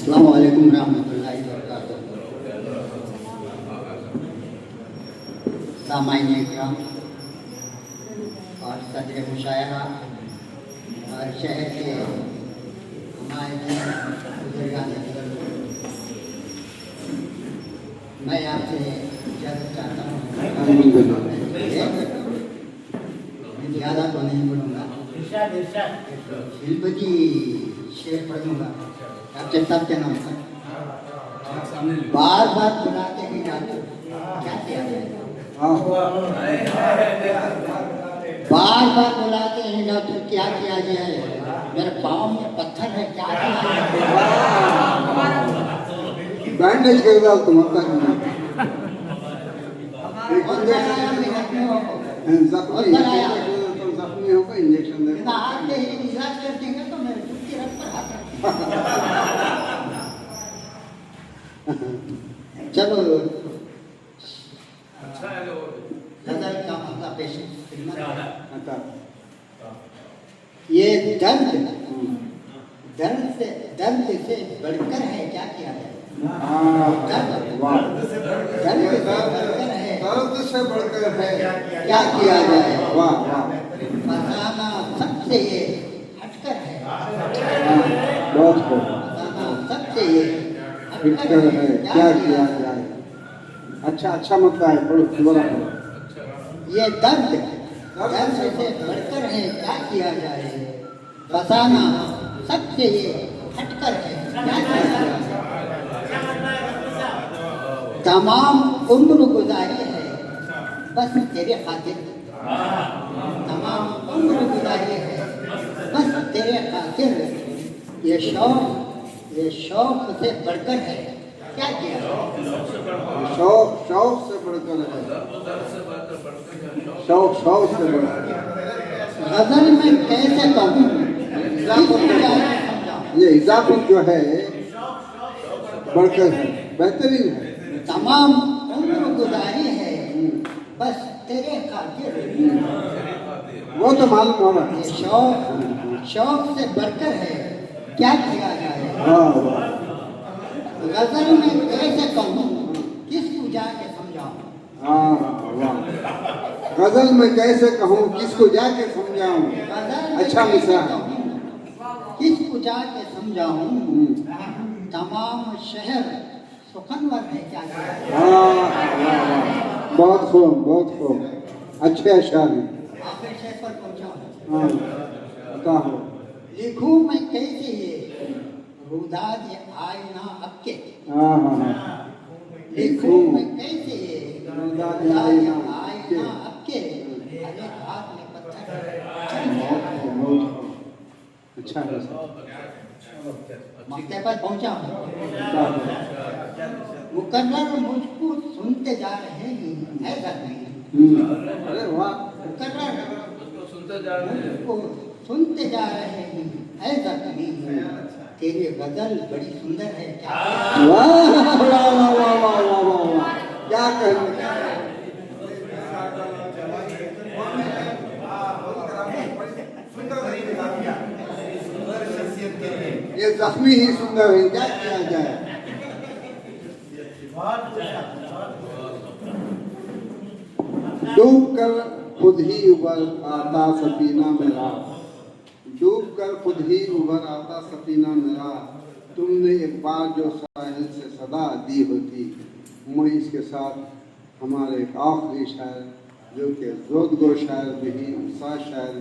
अस्सलाम वालेकुम रहमतुल्लाहि व बरकातुहू। सामाईन इकराम और सदर मुशायरा और शहर के हमारे बुजुर्गान अफजल, मैं आपसे इजाज़त चाहता हूँ। ज़्यादा तो नहीं बोलूँगा, शिल्पजी शेर पढ़ूँगा आपके सबके नाम पर। बार बार बुलाते ही जाते, क्या किया जाए? बार बार बुलाते हैं ना तो क्या किया जाए? मेरे पाँव में पत्थर है, क्या किया जाए? बैंडेज कर दो तुम अपना जख्मी होगा इंजेक्शन दे हाथ में इलाज कर देंगे तो मैं उसकी रख पर हाथ रख। चलो गजल का मसला पेश ये दर्द से बढ़कर है, क्या किया जाए? दर्द से बढ़कर है, क्या किया जाए? वाह वाह, फसाना सबसे ये हटकर है, बहुत खूब, सबसे ये हटकर है, क्या किया जाए? अच्छा अच्छा मतलब है, पढ़ो दोबारा पढ़ो। ये दर्द से बढ़कर है, क्या किया जाए? फसाना सबसे ये हटकर है, क्या किया जाए? तमाम उम्र गुजारी है बस तेरे खातिर, तमाम उम्र गुजारी है बस तेरे खातिर। ये शौक से बढ़कर है, क्या किया? शौक से बढ़कर है, शौक से बढ़कर। गजल में कैसे कहूँ, ये इजाफत जो है बढ़कर है, बेहतरीन है। तमाम उम्र गुजारी है बस तेरे खातिर। वो तो मालूम होगा। ये शौक से बढ़कर है, क्या किया जाए? गजल में कैसे कहूँ, किसको जाके समझाऊँ? गजल में कैसे कहूँ, किसको जाके समझाऊँ? अच्छा मिसाल, किसको जाके समझाऊँ? तमाम शहर सुखनवर है, क्या किया जाए? बहुत खूब, बहुत खूब, अच्छे अशार हैं। आखिर शेर पर पहुँचा। बताओ, लिखूं मैं कैसे ये रुदाद ये आईना अबके, लिखूं मैं कैसे ये रुदाद ये आईना अबके, हरे हाथ में पत्थर। अच्छा है, मक्ते पर पहुंचा हूँ। मुकर्रर मुझको सुनते जा रहे हैं, ऐसा नहीं। अरे वाह, मुकर्रर मुझको सुनते जा रहे हैं, ऐसा नहीं। तेरी गजल बड़ी सुंदर है, क्या? वाह वाह वाह वाह वाह वाह वाह, क्या कहने? ये जख्मी ही सुंदर है, क्या किया जाए? डूब कर खुद ही उबर आता सफीना मेरा, डूब कर खुद ही उबर आता सफीना मेरा। तुमने एक बार जो साहिल से सदा दी होती। मैं इसके साथ हमारे एक आखिरी शायर जो कि जोदगो शायर भी, सा शायर